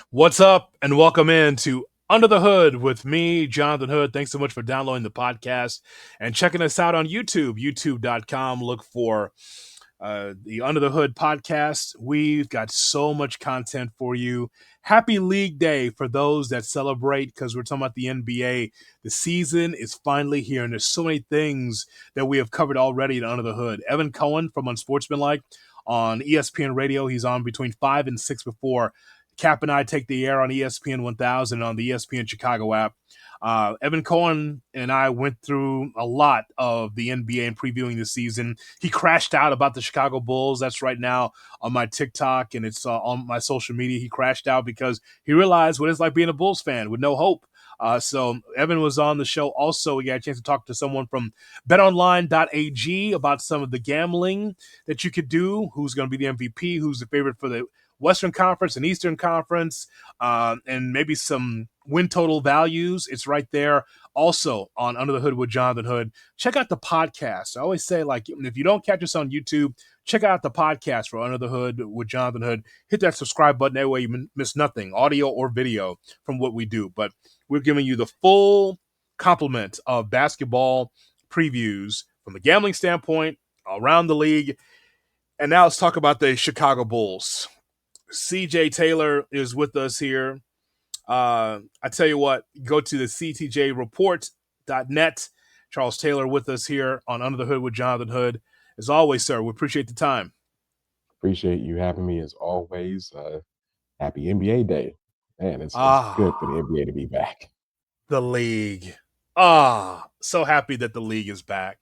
What's up, and welcome in to Under the Hood with me, Jonathan Hood. Thanks so much for downloading the podcast and checking us out on YouTube, youtube.com. Look for the Under the Hood podcast. We've got so much content for you. Happy League Day for those that celebrate because we're talking about the NBA. The season is finally here, and there's so many things that we have covered already in Under the Hood. Evan Cohen from Unsportsmanlike on ESPN Radio. He's on between 5 and 6 before Kap and I take the air on ESPN 1000 on the ESPN Chicago app. Evan Cohen and I went through a lot of the NBA and previewing the season. He crashed out about the Chicago Bulls. That's right now on my TikTok and it's on my social media. He crashed out because he realized what it's like being a Bulls fan with no hope. So Evan was on the show. Also, we got a chance to talk to someone from betonline.ag about some of the gambling that you could do, who's going to be the MVP, who's the favorite for the Western Conference and Eastern Conference, and maybe some win total values. It's right there. Also on Under the Hood with Jonathan Hood. Check out the podcast. I always say, like, if you don't catch us on YouTube, check out the podcast for Under the Hood with Jonathan Hood. Hit that subscribe button. That way you miss nothing, audio or video, from what we do. But we're giving you the full complement of basketball previews from the gambling standpoint around the league. And now let's talk about the Chicago Bulls. CJ Taylor is with us here. I tell you what, go to the ctjreport.net. Charles Taylor with us here on Under the Hood with Jonathan Hood. As always, sir, we appreciate the time. Appreciate you having me as always. Happy NBA Day. Man, it's good for the Ah, NBA to be back. the league. So happy that the league is back.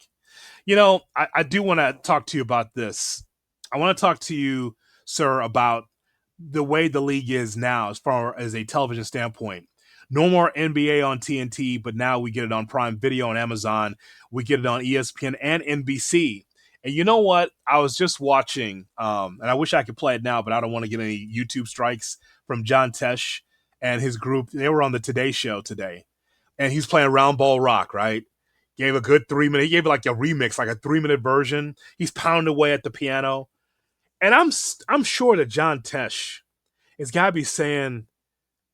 I do want to talk to you about this. I want to talk to you, sir, about the way the league is now as far as a television standpoint. No more NBA on TNT, but now we get it on Prime Video on Amazon. We get it on ESPN and NBC. And you know what? I was just watching, and I wish I could play it now, but I don't want to get any YouTube strikes from John Tesh and his group. They were on the Today Show today, and he's playing Round Ball Rock, right? Gave a good 3 minute. He gave it like a remix, like a 3 minute version. He's pounding away at the piano, and I'm sure that John Tesh has got to be saying,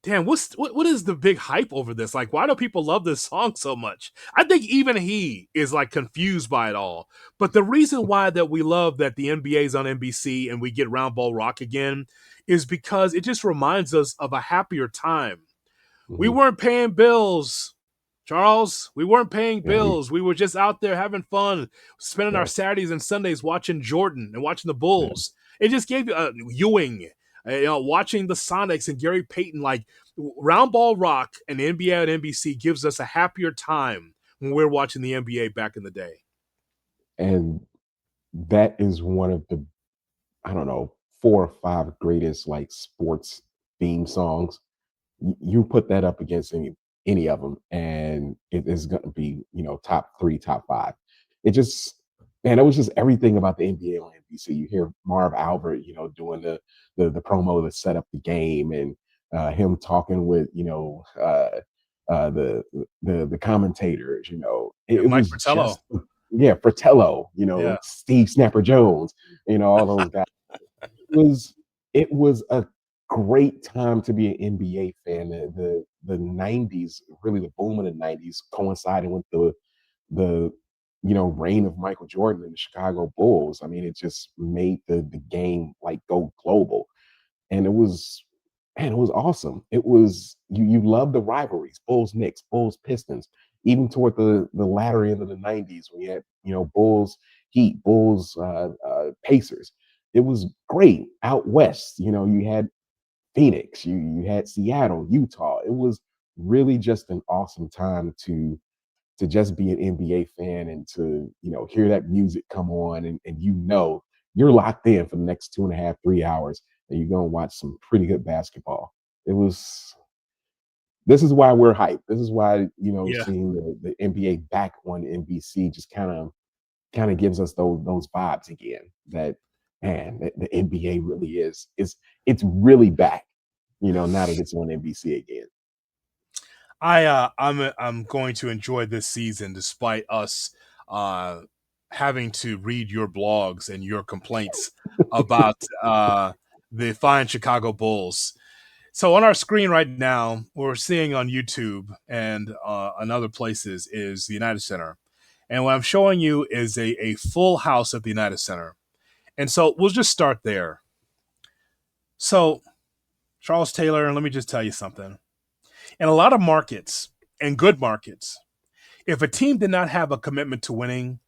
"Damn, what is the big hype over this? Like, why do people love this song so much?" I think even he is like confused by it all. But the reason why that we love that the NBA is on NBC and we get Round Ball Rock again is because it just reminds us of a happier time. We Hmm. weren't paying bills. Charles, we weren't paying Yeah, bills. We were just out there having fun, spending our yeah, Saturdays and Sundays watching Jordan and watching the yeah. Bulls. It just gave you Ewing, watching the Sonics and Gary Payton. Like Round Ball Rock and the NBA and NBC gives us a happier time when we're watching the NBA back in the day. And that is one of the, I don't know, 4 or 5 greatest like sports theme songs. You put that up against any of them, and it is going to be top 3, top 5. It just man, it was just everything about the NBA on NBC. You hear Marv Albert, doing the promo to set up the game, and him talking with the the commentators. Yeah, It Mike was Fratello. just yeah, Fratello, Yeah. Steve Snapper Jones, all those guys. Was it was a great time to be an NBA fan. The 90s, really the boom of the 90s coinciding with the reign of Michael Jordan and the Chicago Bulls. I mean, it just made the game like go global. And it was man, it was awesome. It was you love the rivalries, Bulls Knicks, Bulls Pistons, even toward the latter end of the 90s when you had, Bulls Heat, Bulls Pacers. It was great out west. You had Phoenix, you had Seattle, Utah. It was really just an awesome time to just be an NBA fan and to, hear that music come on and you're locked in for the next 2.5, 3 hours and you're gonna watch some pretty good basketball. It was this is why we're hyped. This is why, Yeah. seeing the NBA back on NBC just kind of gives us those vibes again that man, the NBA really it's really back, now that it's on NBC again. I'm going to enjoy this season despite us uh having to read your blogs and your complaints about the fine Chicago Bulls. So on our screen right now, what we're seeing on YouTube and on other places is the United Center. And what I'm showing you is a full house at the United Center. And so we'll just start there. So, Charles Taylor, let me just tell you something. In a lot of markets, and good markets, if a team did not have a commitment to winning,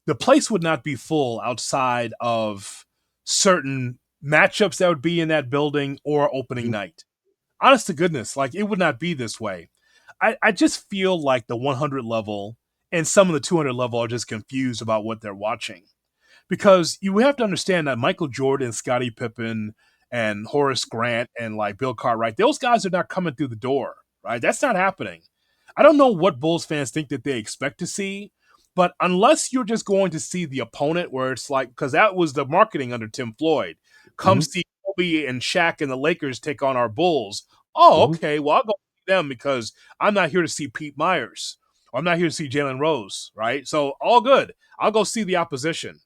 the place would not be full outside of certain matchups that would be in that building or opening Mhm, night. Honest to goodness, like it would not be this way. I just feel like the 100 level and some of the 200 level are just confused about what they're watching because you have to understand that Michael Jordan, Scottie Pippen, and Horace Grant and like Bill Cartwright, those guys are not coming through the door, right? That's not happening. I don't know what Bulls fans think that they expect to see, but unless you're just going to see the opponent, where it's like, because that was the marketing under Tim Floyd, come mhm, see Kobe and Shaq and the Lakers take on our Bulls. Oh, mhm. okay. Well, I'll go see them because I'm not here to see Pete Myers. Or I'm not here to see Jalen Rose, right? So all good. I'll go see the opposition.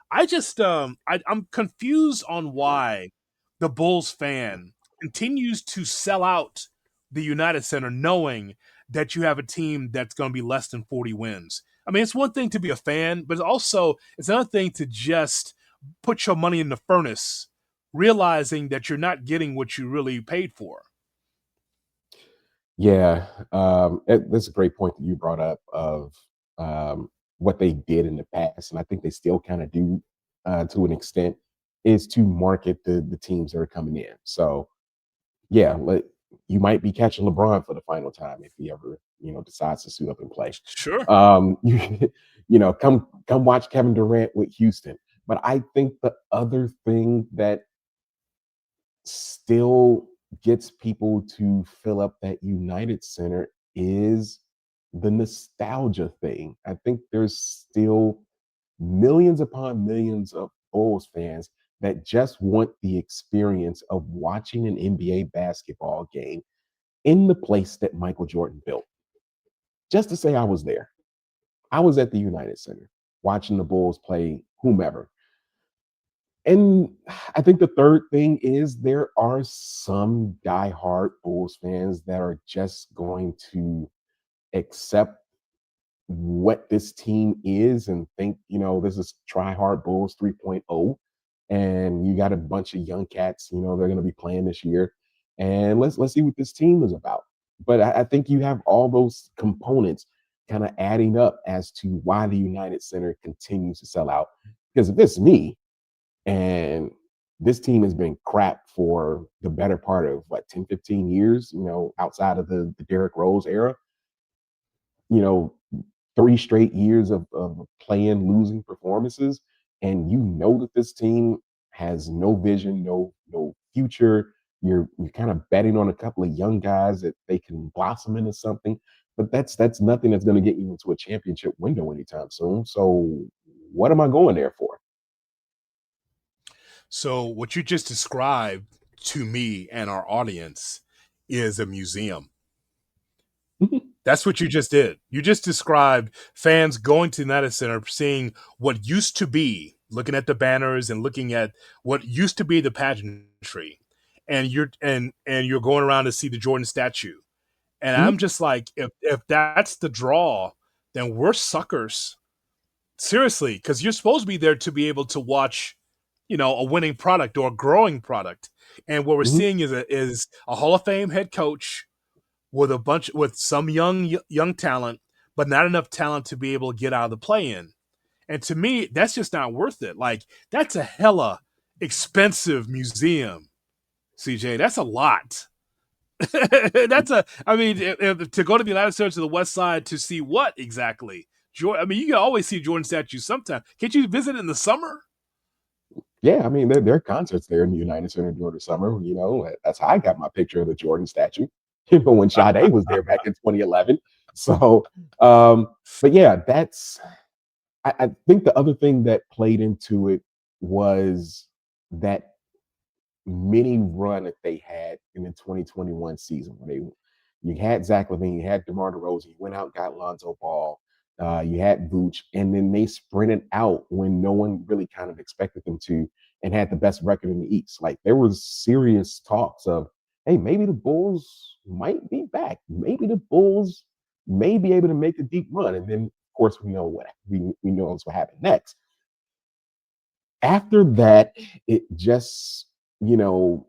I'm confused on why the Bulls fan continues to sell out the United Center knowing that you have a team that's going to be less than 40 wins. I mean, it's one thing to be a fan, but also it's another thing to just put your money in the furnace, realizing that you're not getting what you really paid for. Yeah, that's a great point that you brought up of um, what they did in the past, and I think they still kind of do to an extent, is to market the teams that are coming in. So yeah, you might be catching LeBron for the final time if he ever decides to suit up and play. Sure. Come watch Kevin Durant with Houston. But I think the other thing that still gets people to fill up that United Center is the nostalgia thing. I think there's still millions upon millions of Bulls fans that just want the experience of watching an NBA basketball game in the place that Michael Jordan built. Just to say I was there. I was at the United Center watching the Bulls play whomever. And I think the third thing is there are some diehard Bulls fans that are just going to accept what this team is and think, this is try hard Bulls 3.0. And you got a bunch of young cats, they're going to be playing this year. And let's see what this team is about. But I think you have all those components kind of adding up as to why the United Center continues to sell out. Because if it's me, and this team has been crap for the better part of what 10, 15 years, outside of the Derrick Rose era, you know, 3 straight years of playing losing performances. And that this team has no vision, no future. You're kind of betting on a couple of young guys that they can blossom into something. But that's nothing that's going to get you into a championship window anytime soon. So what am I going there for? So, what you just described to me and our audience is a museum. That's what you just did. You just described fans going to the United Center, seeing what used to be, looking at the banners and looking at what used to be the pageantry, and you're going around to see the Jordan statue. And I'm just like, if that's the draw, then we're suckers. Seriously, because you're supposed to be there to be able to watch, a winning product or a growing product. And what we're Mhm. seeing is a Hall of Fame head coach with some young talent, but not enough talent to be able to get out of the play in. And to me, that's just not worth it. Like that's a hella expensive museum, CJ. That's a lot. I mean, to go to the United States to the West Side to see what exactly? I mean, you can always see Jordan statues sometime. Can't you visit in the summer? Yeah, I mean, there are concerts there in the United Center during the summer. That's how I got my picture of the Jordan statue. When Sade was there back in 2011. So, but yeah, I think the other thing that played into it was that mini run that they had in the 2021 season when you had Zach Levine, you had DeMar DeRozan, you went out and got Lonzo Ball, you had Vooch, and then they sprinted out when no one really kind of expected them to, and had the best record in the East. Like there was serious talks of, hey, maybe the Bulls might be back. Maybe the Bulls may be able to make a deep run. And then, of course, we know what happened next. After that, it just, you know,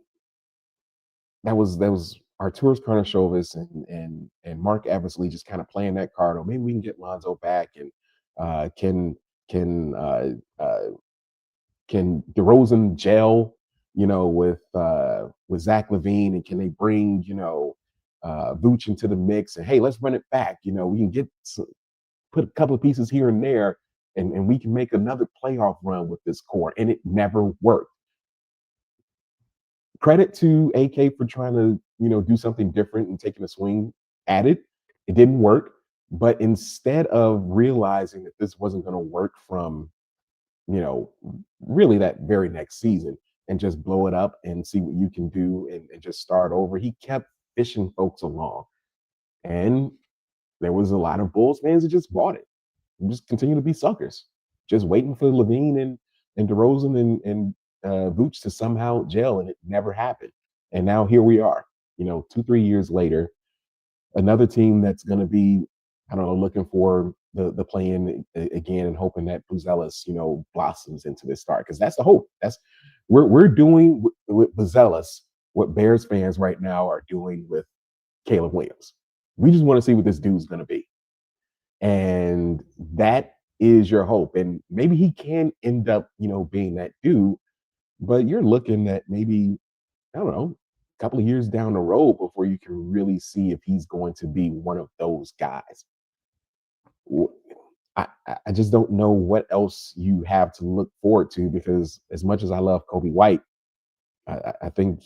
that was Arturas Karnisovas and Mark Eversley just kind of playing that card. Or maybe we can get Lonzo back and uh, can can uh, uh, can DeRozan gel, with Zach Levine, and can they bring Vooch into the mix? And hey, let's run it back. We can put a couple of pieces here and there, and we can make another playoff run with this core. And it never worked. Credit to AK for trying to do something different and taking a swing at it. It didn't work, but instead of realizing that this wasn't going to work from you know, really that very next season and just blow it up and see what you can do and just start over. He kept fishing folks along. And there was a lot of Bulls fans that just bought it and just continue to be suckers, just waiting for Levine and DeRozan and Vooch to somehow gel, and it never happened. And now here we are, 2-3 years later, another team that's going to be, I don't know, looking for the play in again and hoping that Buzelis, blossoms into this start, because that's the hope. That's we're doing with Buzelis what Bears fans right now are doing with Caleb Williams. We just want to see what this dude's going to be, and that is your hope. And maybe he can end up, being that dude, but you're looking at maybe, I don't know, a couple of years down the road before you can really see if he's going to be one of those guys. I just don't know what else you have to look forward to, because as much as I love Kobe White, I think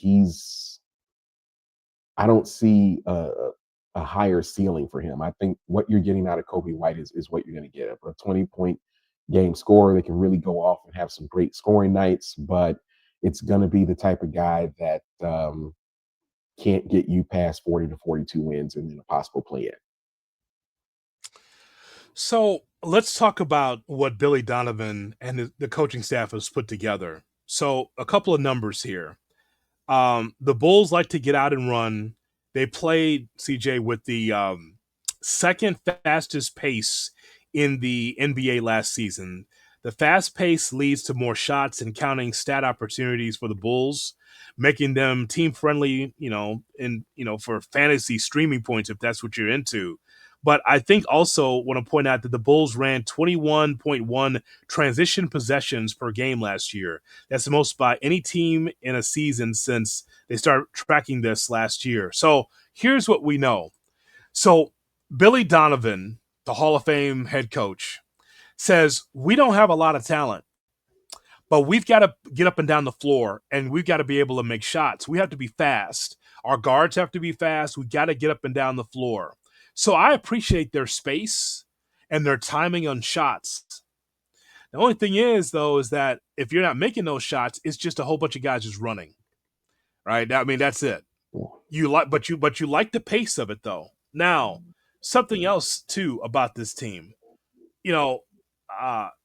I don't see a higher ceiling for him. I think what you're getting out of Kobe White is what you're going to get. A 20-point game scorer that can really go off and have some great scoring nights, but it's going to be the type of guy that can't get you past 40 to 42 wins and then a possible play in. So let's talk about what Billy Donovan and the coaching staff has put together. So a couple of numbers here. The Bulls like to get out and run. They played CJ with the second fastest pace in the NBA last season. The fast pace leads to more shots and counting stat opportunities for the Bulls, making them team friendly, for fantasy streaming points if that's what you're into. But I think also want to point out that the Bulls ran 21.1 transition possessions per game last year. That's the most by any team in a season since they started tracking this last year. So here's what we know. So Billy Donovan, the Hall of Fame head coach, says we don't have a lot of talent, but we've got to get up and down the floor, and we've got to be able to make shots. We have to be fast. Our guards have to be fast. We got to get up and down the floor. So I appreciate their space and their timing on shots. The only thing is, though, is that if you're not making those shots, it's just a whole bunch of guys just running, right? I mean, that's it. But you like the pace of it, though. Now, something else too about this team, you know,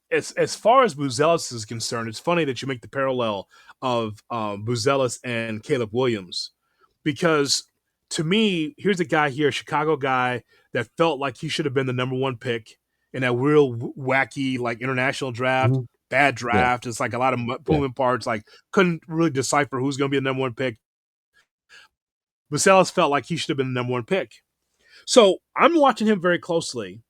as far as Buzelis is concerned, it's funny that you make the parallel of Buzelis and Caleb Williams, because to me, here's a guy here, a Chicago guy that felt like he should have been the number one pick in that real wacky like international draft. Mm-hmm. Bad Yeah, draft. It's like a lot of yeah. moving parts. Like couldn't really decipher who's going to be the number one pick. Buzelis felt like he should have been the number one pick. So I'm watching him very closely.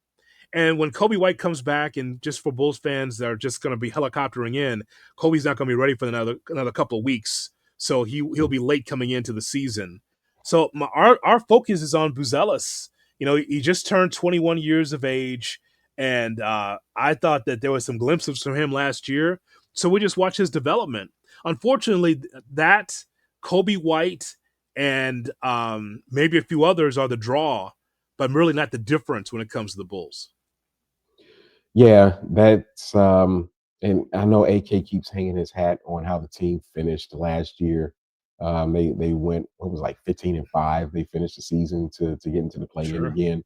And when Kobe White comes back, and just for Bulls fans that are just going to be helicoptering in, Kobe's not going to be ready for another couple of weeks, so he'll be late coming into the season. So our focus is on Buzelis. He just turned 21 years of age, and I thought that there was some glimpses from him last year. So we just watch his development. Unfortunately, that Kobe White and maybe a few others are the draw, but really not the difference when it comes to the Bulls. Yeah, that's and I know AK keeps hanging his hat on how the team finished last year. They went, what was, like 15-5. They finished the season to get into the play in Sure. again.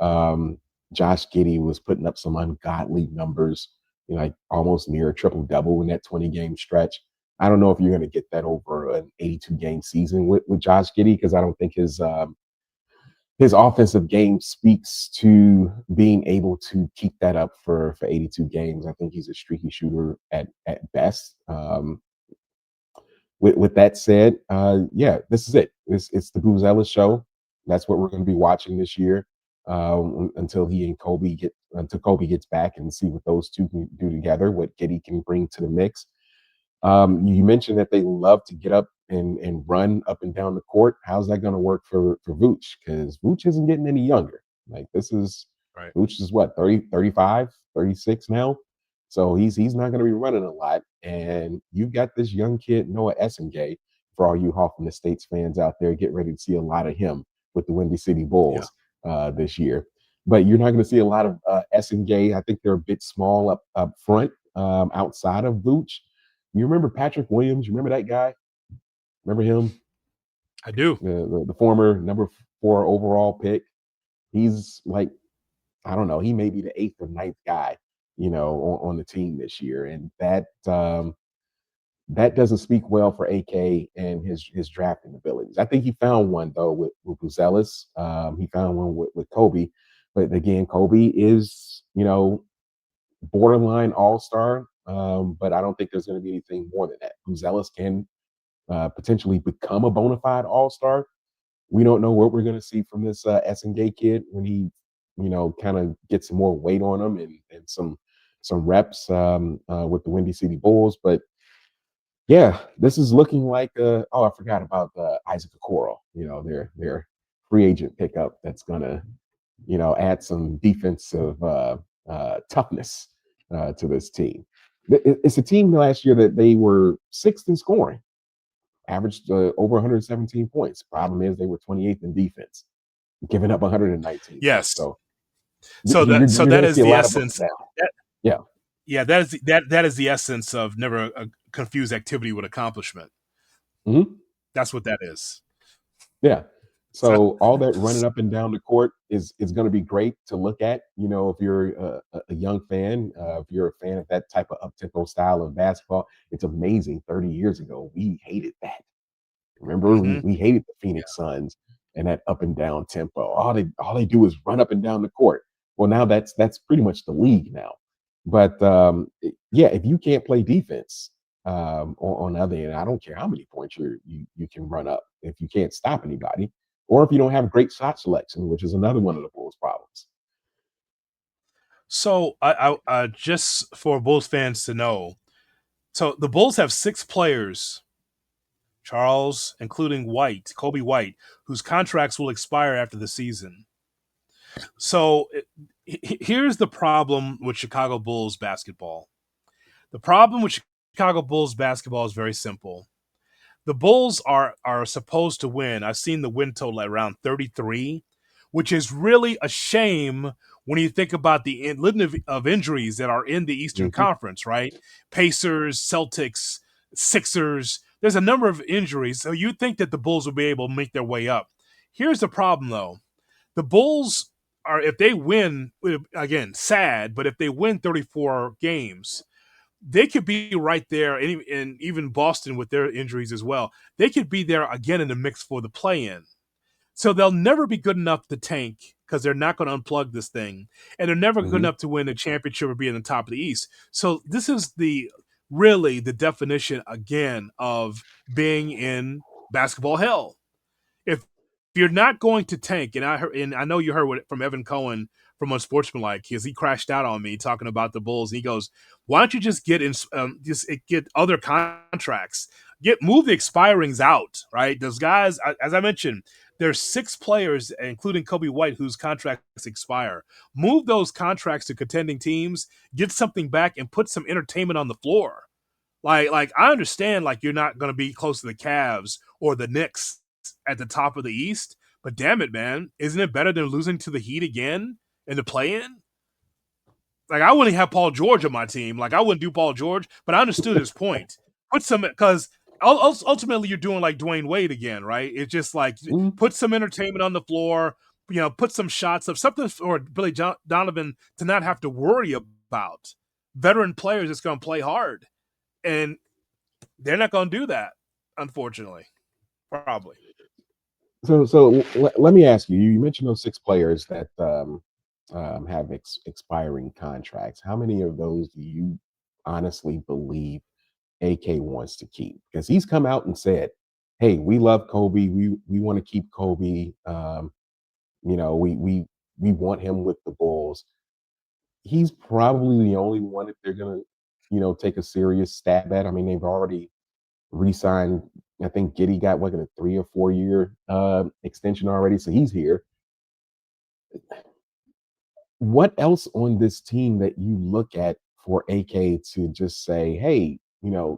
Um, Josh Giddey was putting up some ungodly numbers, like almost near a triple double in that 20 game stretch. I don't know if you're going to get that over an 82 game season with Josh Giddey, because I don't think his offensive game speaks to being able to keep that up for 82 games. I think he's a streaky shooter at best. With that said, yeah, this is it. It's the Booz Ellis show. That's what we're going to be watching this year, until Kobe gets back, and see what those two can do together. What Giddey can bring to the mix. You mentioned that they love to get up and run up and down the court. How's that going to work for Vooch? Because Vooch isn't getting any younger. Like, this is Right. Vooch is what, 30, 35, 36 now. So he's not going to be running a lot. And you've got this young kid, Noah Essengay, for all you Hoffman Estates fans out there. Get ready to see a lot of him with the Windy City Yeah. Bulls this year. But you're not going to see a lot of Essengay. I think they're a bit small up front, outside of Vooch. You remember Patrick Williams? You remember that guy? Remember him? I do. The former number 4 overall pick. He's like, I don't know, he may be the 8th or ninth guy, on the team this year. And that doesn't speak well for AK and his drafting abilities. I think he found one though with Buzelis. He found one with Kobe. But again, Kobe is, borderline all-star. But I don't think there's going to be anything more than that. Buzelis can potentially become a bona fide all-star. We don't know what we're going to see from this Essengay kid when he, kind of gets some more weight on him and some reps with the Windy City Bulls. But yeah, this is looking like I forgot about Isaac Okoro, their free agent pickup that's gonna, add some defensive toughness to this team. It's a team last year that they were 6th in scoring, averaged over 117 points. Problem is they were 28th in defense, giving up 119 points. Yes. So So you're, so you're that going to is see a the lot of up and essence. down. That, Yeah. yeah, that is the essence of never confuse activity with accomplishment. Mm-hmm. That's what that is. Yeah. So, So all that running up and down the court is going to be great to look at. If you're a young fan, if you're a fan of that type of up tempo style of basketball, it's amazing. 30 years ago, we hated that. Remember, we, mm-hmm. we hated the Phoenix Suns and that up and down tempo. All they do is run up and down the court. Well, now that's pretty much the league now. But yeah, if you can't play defense, on the other end, I don't care how many points you can run up if you can't stop anybody, or if you don't have great shot selection, which is another one of the Bulls' problems. So I just for Bulls fans to know, so the Bulls have 6 players, Charles, including White, Kobe White, whose contracts will expire after the season. So here's the problem with Chicago Bulls basketball. The problem with Chicago Bulls basketball is very simple. The Bulls are supposed to win. I've seen the win total at around 33, which is really a shame when you think about the litany of injuries that are in the Eastern Mm-hmm. Conference, right? Pacers, Celtics, Sixers. There's a number of injuries. So you'd think that the Bulls will be able to make their way up. Here's the problem, though. The Bulls are, if they win, again, sad, but if they win 34 games, they could be right there, and even Boston with their injuries as well. They could be there again in the mix for the play-in. So they'll never be good enough to tank because they're not going to unplug this thing, and they're never good Mm-hmm. enough to win a championship or be in the top of the East. So this is really the definition again of being in basketball hell. If you're not going to tank, and I know you heard from Evan Cohen from Unsportsmanlike, because he crashed out on me talking about the Bulls. And he goes, "Why don't you just get other contracts, move the expirings out, right? Those guys, as I mentioned, there's 6 players, including Kobe White, whose contracts expire. Move those contracts to contending teams, get something back, and put some entertainment on the floor." Like I understand, like you're not going to be close to the Cavs or the Knicks at the top of the East, but damn it, man, isn't it better than losing to the Heat again in the play-in? Like I wouldn't have Paul George on my team. Like I wouldn't do Paul George, but I understood his point. Put some because ultimately you're doing like Dwayne Wade again, right? It's just like Mm-hmm. put some entertainment on the floor. Put some shots of something for Billy Donovan to not have to worry about. Veteran players that's going to play hard. And they're not going to do that, unfortunately. Probably. So let me ask you. You mentioned those six players that have expiring contracts. How many of those do you honestly believe AK wants to keep? Because he's come out and said, "Hey, we love Kobe. We want to keep Kobe. You know, we want him with the Bulls." He's probably the only one that they're gonna, take a serious stab at. I mean, they've already re-signed. I think Giddy got like a 3 or 4 year extension already, so he's here. What else on this team that you look at for AK to just say, hey,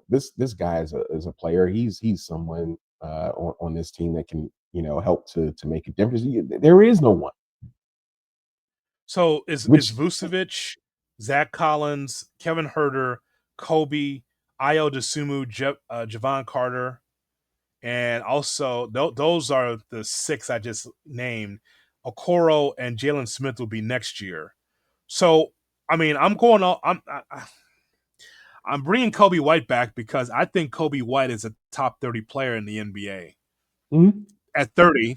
this guy is a player. He's someone on this team that can help to make a difference. There is no one. So is Which Vucevic, Zach Collins, Kevin Herter, Kobe, Io DeSumo, Javon Carter, and also those are the six I just named. Okoro and Jalen Smith will be next year. So I mean, I'm going on. I'm bringing Kobe White back because I think Kobe White is a top 30 player in the NBA. Mhm. At 30,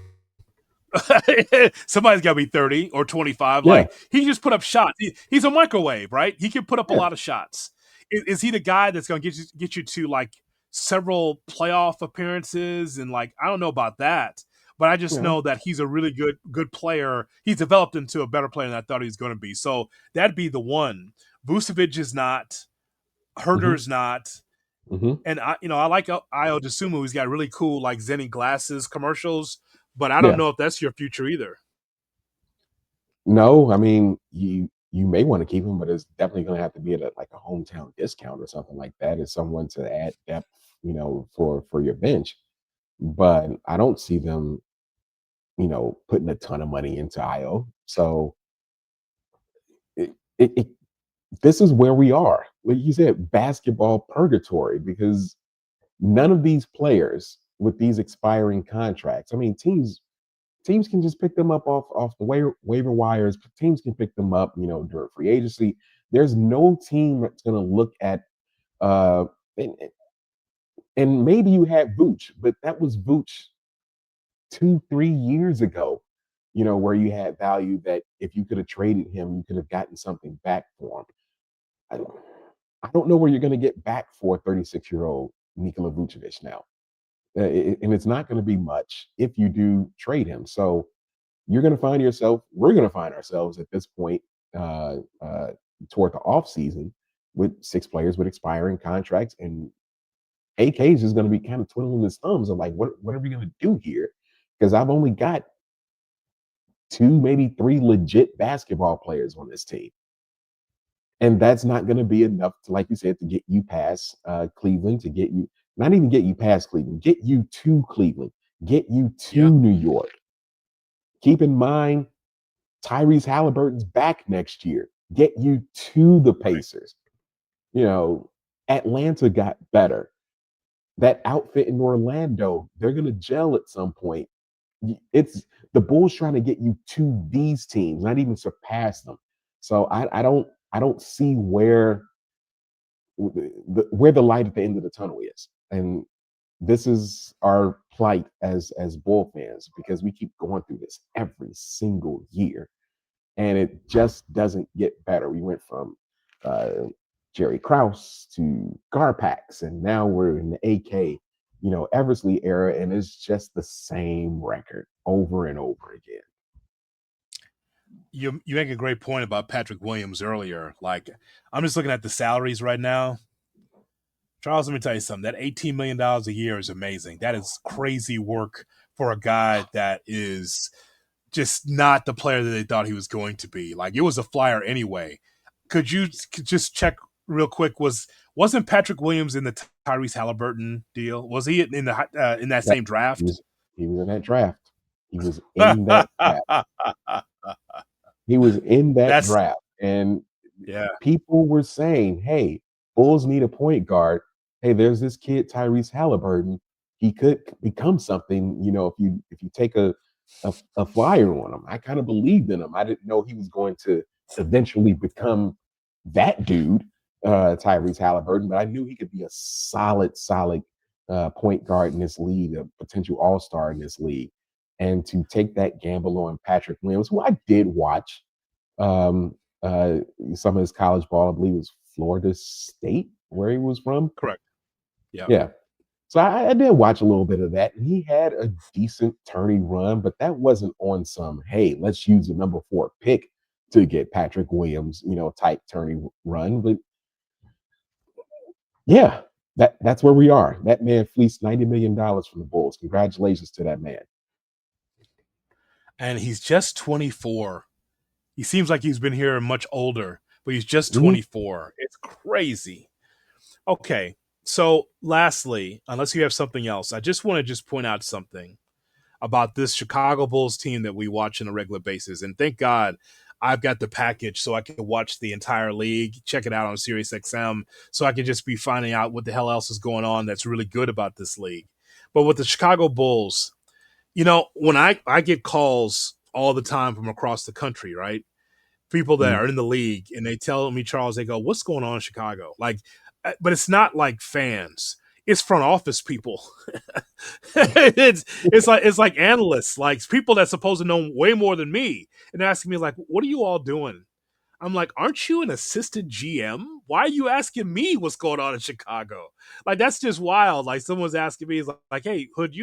somebody's got to be 30 or 25. Yeah, Like, he just put up shots. He's a microwave, right? He can put up a yeah, lot of shots. Is he the guy that's going to get you to like several playoff appearances? And like, I don't know about that, but I just yeah. know that he's a really good player. He's developed into a better player than I thought he was going to be. So that'd be the one. Vucevic is not. Hmm. Herder's not. Hmm. And I like Io DeSumo. He's got really cool like Zenny glasses commercials, but I don't Yeah. know if that's your future either. No, I mean you may want to keep him, but it's definitely going to have to be at like a hometown discount or something like that. As someone to add depth, for your bench. But I don't see them, putting a ton of money into IO. So it this is where we are. Like you said, basketball purgatory, because none of these players with these expiring contracts. I mean, teams can just pick them up off the waiver wires. Teams can pick them up, during free agency. There's no team that's going to look at uh and, and maybe you had Vooch, but that was Vooch 2 3 years ago. Where you had value that if you could have traded him, you could have gotten something back for him. I don't know where you're going to get back for 36-year-old Nikola Vucevic now. And it's not going to be much if you do trade him. So we're going to find ourselves at this point uh, uh, toward the off season with six players with expiring contracts, and AK is just going to be kind of twiddling his thumbs of like, what are we going to do here? Because I've only got two, maybe three legit basketball players on this team. And that's not going to be enough to, like you said, to get you past Cleveland, to get you, not even get you past Cleveland, get you to Cleveland, get you to Yeah. New York. Keep in mind, Tyrese Halliburton's back next year. Get you to the Right. Pacers. You know, Atlanta got better. That outfit in Orlando, they're going to gel at some point. It's the Bulls trying to get you to these teams, not even surpass them. So I don't see where the light at the end of the tunnel is. And this is our plight as Bull fans, because we keep going through this every single year, and it just doesn't get better. We went from uh, Jerry Krause to Garpax, and now we're in the AK, Eversley era, and it's just the same record over and over again. You make a great point about Patrick Williams earlier. Like, I'm just looking at the salaries right now. Charles, let me tell you something. That $18 million a year is amazing. That is crazy work for a guy that is just not the player that they thought he was going to be. Like, it was a flyer anyway. Could just check real quick? Wasn't Patrick Williams in the Tyrese Halliburton deal? Was he in that That same he draft? was he was in that draft. He was in that draft. He was in that That's draft, and yeah. people were saying, "Hey, Bulls need a point guard. Hey, there's this kid Tyrese Halliburton. He could become something. If you take a flyer on him." I kind of believed in him. I didn't know he was going to eventually become that dude, Tyrese Halliburton, but I knew he could be a solid point guard in this league, a potential all star in this league. And to take that gamble on Patrick Williams, who I did watch um, uh, some of his college ball, I believe it was Florida State, where he was from. Correct. Yeah. Yeah. So I did watch a little bit of that, and he had a decent tourney run, but that wasn't on some, hey, let's use the number 4 pick to get Patrick Williams, type tourney run. But yeah, that's where we are. That man fleeced $90 million from the Bulls. Congratulations to that man. And he's just 24. He seems like he's been here much older, but he's just Mhm, 24. It's crazy. Okay. So, lastly, unless you have something else, I just want to just point out something about this Chicago Bulls team that we watch on a regular basis. And thank God I've got the package so I can watch the entire league, check it out on Sirius XM, so I can just be finding out what the hell else is going on that's really good about this league. But with the Chicago Bulls, when I get calls all the time from across the country, right? People that mhm, are in the league and they tell me, Charles, they go, what's going on in Chicago? Like, but it's not like fans. It's front office people. it's like analysts, like people that's supposed to know way more than me, and they're asking me like, "What are you all doing?" I'm like, "Aren't you an assistant GM? Why are you asking me what's going on in Chicago?" Like that's just wild. Like someone's asking me, is like, "Hey, Hood,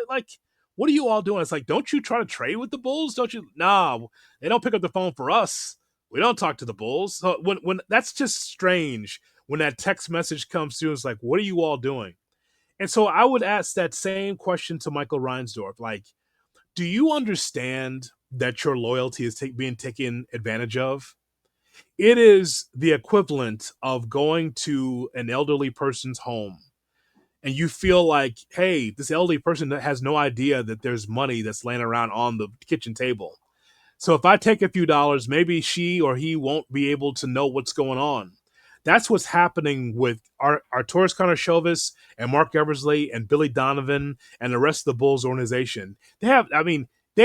like, what are you all doing?" It's like, "Don't you try to trade with the Bulls? Don't you?" Nah, they don't pick up the phone for us. We don't talk to the Bulls. So when that's just strange. When that text message comes through, it's like, "What are you all doing?" And so I would ask that same question to Michael Reinsdorf. Like, do you understand that your loyalty is being taken advantage of? It is the equivalent of going to an elderly person's home and you feel like, hey, this elderly person that has no idea that there's money that's laying around on the kitchen table. So if I take a few dollars, maybe she or he won't be able to know what's going on. That's what's happening with Arturas Karnisovas and Mark Eversley and Billy Donovan and the rest of the Bulls organization. They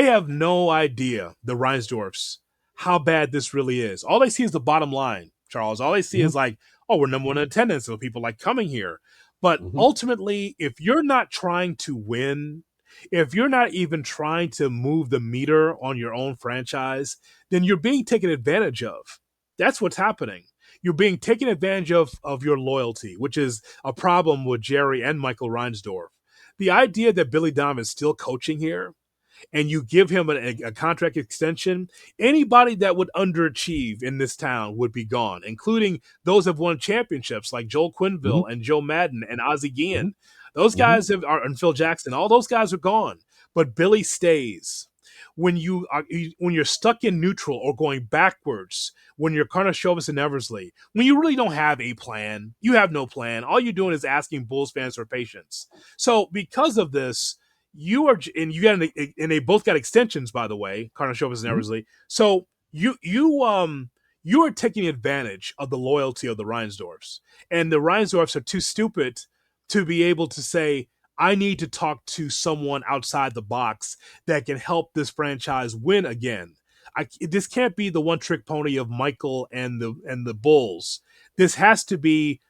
have no idea, the Reinsdorfs, how bad this really is. All they see is the bottom line, Charles. All they see mhm, is like, oh, we're number one in attendance, so people like coming here. But mhm, ultimately, if you're not trying to win, if you're not even trying to move the meter on your own franchise, then you're being taken advantage of. That's what's happening. You're being taken advantage of your loyalty, which is a problem with Jerry and Michael Reinsdorf. The idea that Billy Donovan is still coaching here and you give him a contract extension, anybody that would underachieve in this town would be gone, including those that have won championships like Joel mhm, Quinville and Joe Madden and Ozzie mhm, Guillen. Those mhm, guys and Phil Jackson, all those guys are gone, but Billy stays. When you're stuck in neutral or going backwards, when you're Karnisovas and Eversley, when you really don't have a plan, you have no plan. All you're doing is asking Bulls fans for patience. So because of this, and they both got extensions, by the way, Karnisovas and mhm, Eversley. So you are taking advantage of the loyalty of the Reinsdorfs, and the Reinsdorfs are too stupid to be able to say, I need to talk to someone outside the box that can help this franchise win again. This can't be the one trick pony of Michael and the Bulls. This has to be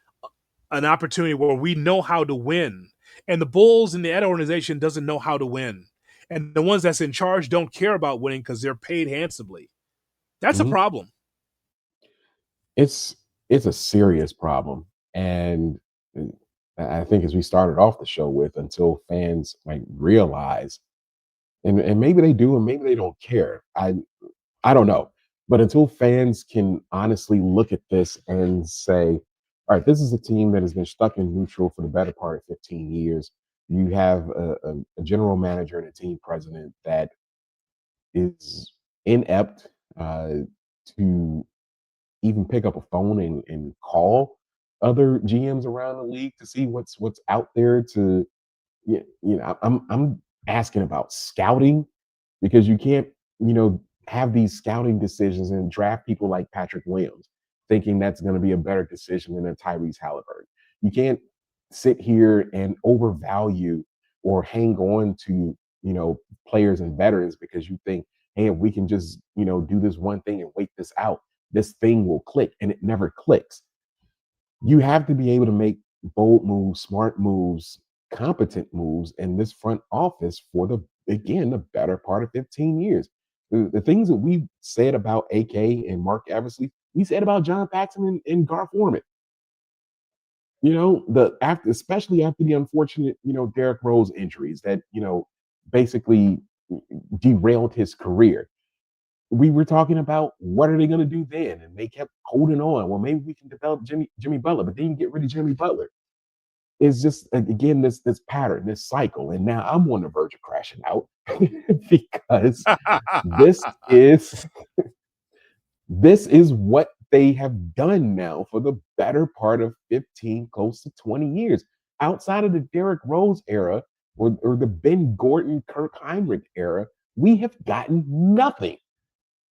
an opportunity where we know how to win. And the Bulls and the Ed organization doesn't know how to win. And the ones that's in charge don't care about winning because they're paid handsomely. That's a mhm. problem. It's it's a serious problem, and I think as we started off the show with, until fans like realize, and maybe they do, and maybe they don't care. I don't know, but until fans can honestly look at this and say, all right, this is a team that has been stuck in neutral for the better part of 15 years. You have a general manager and a team president that is inept to even pick up a phone and call other GMs around the league to see what's out there to I'm asking about scouting because you can't, have these scouting decisions and draft people like Patrick Williams, thinking that's going to be a better decision than a Tyrese Halliburton. You can't sit here and overvalue or hang on to, players and veterans because you think, hey, if we can just, do this one thing and wait this out, this thing will click, and it never clicks. You have to be able to make bold moves, smart moves, competent moves in this front office for the better part of 15 years. The things that we said about AK and Mark Eversley, we said about John Paxson and Gar Forman. Especially after the unfortunate, Derrick Rose injuries that, basically derailed his career. We were talking about what are they going to do then, and they kept holding on. Well, maybe we can develop Jimmy Butler, but then you get rid of Jimmy Butler. It's just again this pattern, this cycle, and now I'm on the verge of crashing out because this is this is what they have done now for the better part of 15, close to 20 years. Outside of the Derrick Rose era or the Ben Gordon, Kirk Heinrich era, we have gotten nothing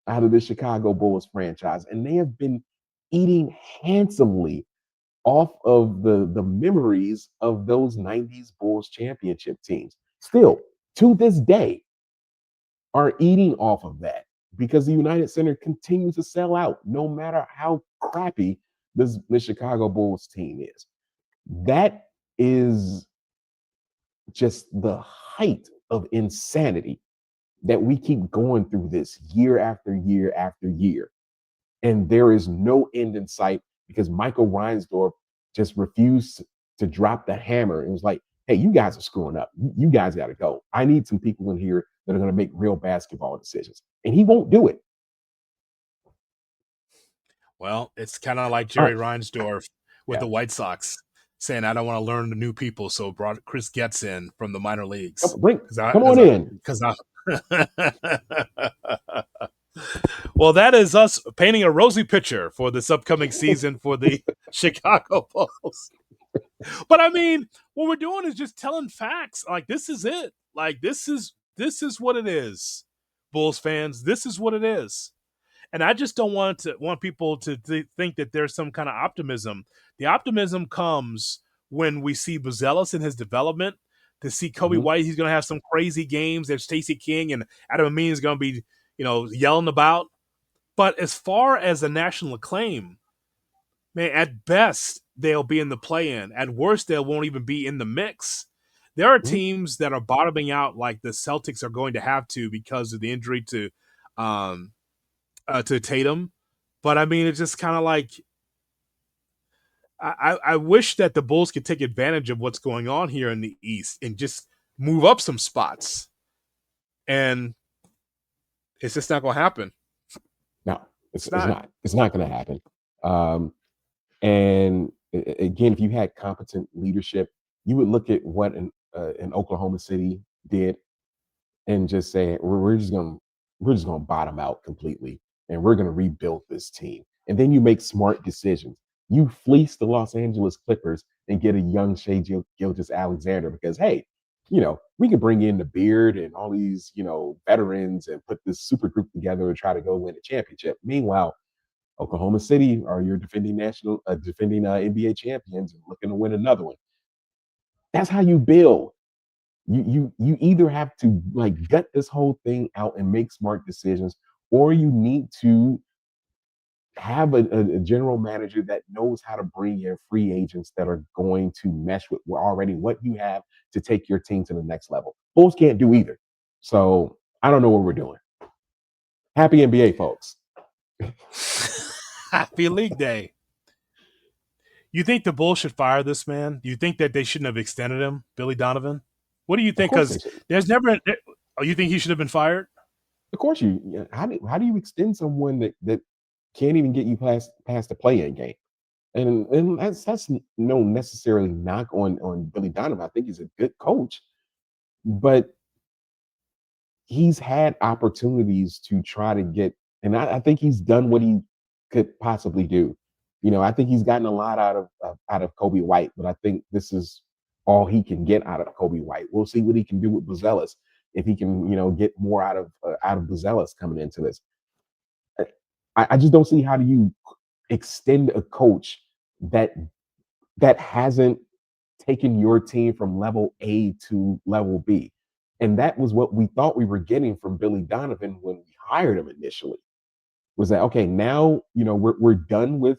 out of the Chicago Bulls franchise, and they have been eating handsomely off of the memories of those 90s Bulls championship teams. Still, to this day, are eating off of that because the United Center continues to sell out no matter how crappy the Chicago Bulls team is. That is just the height of insanity that we keep going through this year after year after year. And there is no end in sight because Michael Reinsdorf just refused to drop the hammer and was like, hey, you guys are screwing up. You guys got to go. I need some people in here that are going to make real basketball decisions. And he won't do it. Well, it's kind of like All Jerry right. Reinsdorf with Yeah. the White Sox saying, I don't want to learn the new people. So brought Chris Getz in from the minor leagues. Come on in. Because well, that is us painting a rosy picture for this upcoming season for the Chicago Bulls. But I mean, what we're doing is just telling facts. Like this is it. Like this is what it is. Bulls fans, this is what it is. And I just don't want people to think that there's some kind of optimism. The optimism comes when we see Buzelis in his development. To see Kobe Mhm. White, he's going to have some crazy games. There's Stacey King and Adam Amin is going to be, yelling about. But as far as the national acclaim, man, at best they'll be in the play-in. At worst, they won't even be in the mix. There are Mhm. teams that are bottoming out, like the Celtics are going to have to because of the injury um, to Tatum. But I mean, it's just kind of like I wish that the Bulls could take advantage of what's going on here in the East and just move up some spots. And it's just not going to happen. No, It's it's not. not. It's not going to happen. Um, and again, if you had competent leadership, you would look at what an Oklahoma City did and just say we're just gonna bottom out completely and we're gonna rebuild this team. And then you make smart decisions. You fleece the Los Angeles Clippers and get a young Gilgis Alexander because hey, we can bring in the beard and all these, veterans and put this super group together and try to go win a championship. Meanwhile, Oklahoma City are your defending NBA champions and looking to win another one. That's how you build. You either have to like gut this whole thing out and make smart decisions, or you need to have a general manager that knows how to bring in free agents that are going to mesh with already what you have to take your team to the next level. Bulls can't do either. So I don't know what we're doing. Happy NBA, folks. Happy League Day. You think the Bulls should fire this man? Do you think that they shouldn't have extended him, Billy Donovan? What do you Of think? course they Because should. there's never. Oh, you think he should have been fired? Of course how do you extend someone that can't even get you past the play-in game? And that's no necessarily knock on Billy Donovan. I think he's a good coach, but he's had opportunities to try to get, and I think he's done what he could possibly do. I think he's gotten a lot out of Kobe White, but I think this is all he can get out of Kobe White. We'll see what he can do with Buzelis if he can, get more out of Buzelis coming into this. I just don't see how do you extend a coach that hasn't taken your team from level A to level B. And that was what we thought we were getting from Billy Donovan when we hired him initially. Was that okay? Now we're done with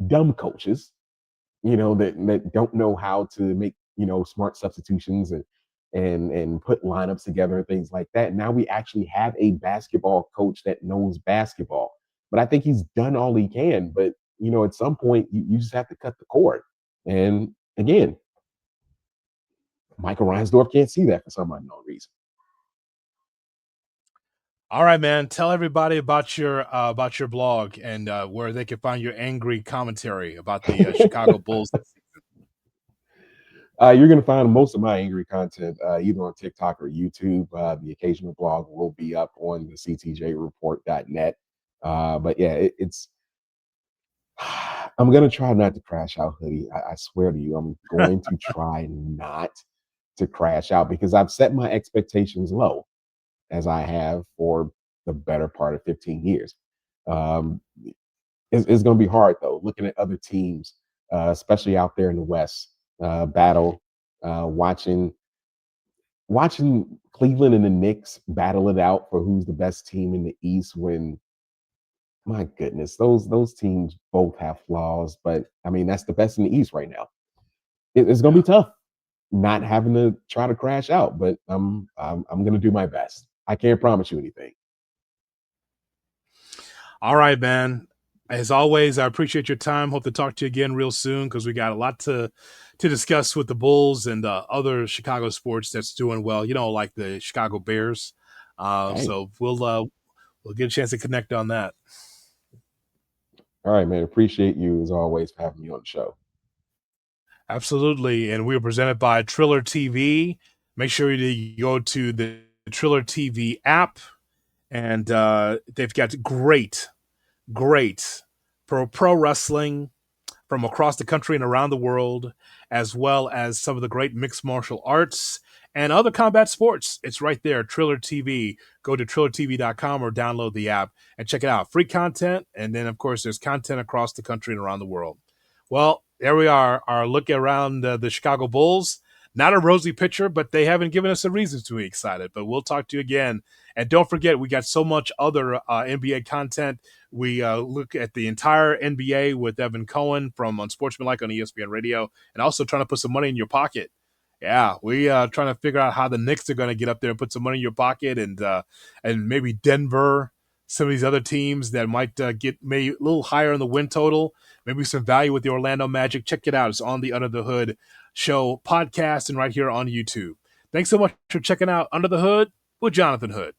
dumb coaches. that don't know how to make smart substitutions and put lineups together and things like that. Now we actually have a basketball coach that knows basketball, but I think he's done all he can. But at some point, you just have to cut the cord. And again, Michael Reinsdorf can't see that for some unknown reason. All right, man. Tell everybody about your blog and where they can find your angry commentary about the Chicago Bulls. You're going to find most of my angry content either on TikTok or YouTube. The occasional blog will be up on the ctjreport.net. But yeah, it's. I'm going to try not to crash out, Hoodie. I swear to you, I'm going to try not to crash out because I've set my expectations low, as I have for the better part of 15 years. Um, it's going to be hard, though, looking at other teams, especially out there in the West, battle, watching Cleveland and the Knicks battle it out for who's the best team in the East when my goodness, those teams both have flaws, but I mean that's the best in the East right now. It's going to Yeah. be tough not having to try to crash out, but I'm going to do my best. I can't promise you anything. All right, man. As always, I appreciate your time. Hope to talk to you again real soon because we got a lot to discuss with the Bulls and other Chicago sports that's doing well. Like the Chicago Bears. Hey, So we'll get a chance to connect on that. all right, man. Appreciate you as always for having me on the show. Absolutely. And we are presented by Triller TV. Make sure you go to the Triller TV app, and they've got great pro wrestling from across the country and around the world, as well as some of the great mixed martial arts and other combat sports. It's right there, Triller TV. Go to trillertv.com or download the app and check it out. Free content. And then, of course, there's content across the country and around the world. Well, there we are, our look around the Chicago Bulls. Not a rosy picture, but they haven't given us a reason to be excited. But we'll talk to you again. And don't forget, we got so much other NBA content. We look at the entire NBA with Evan Cohen from Unsportsmanlike on ESPN Radio, and also trying to put some money in your pocket. Yeah, we trying to figure out how the Knicks are going to get up there and put some money in your pocket, and maybe Denver, some of these other teams that might get maybe a little higher in the win total, maybe some value with the Orlando Magic. Check it out. It's on the Under the Hood Show podcast and right here on YouTube. Thanks so much for checking out Under the Hood with Jonathan Hood.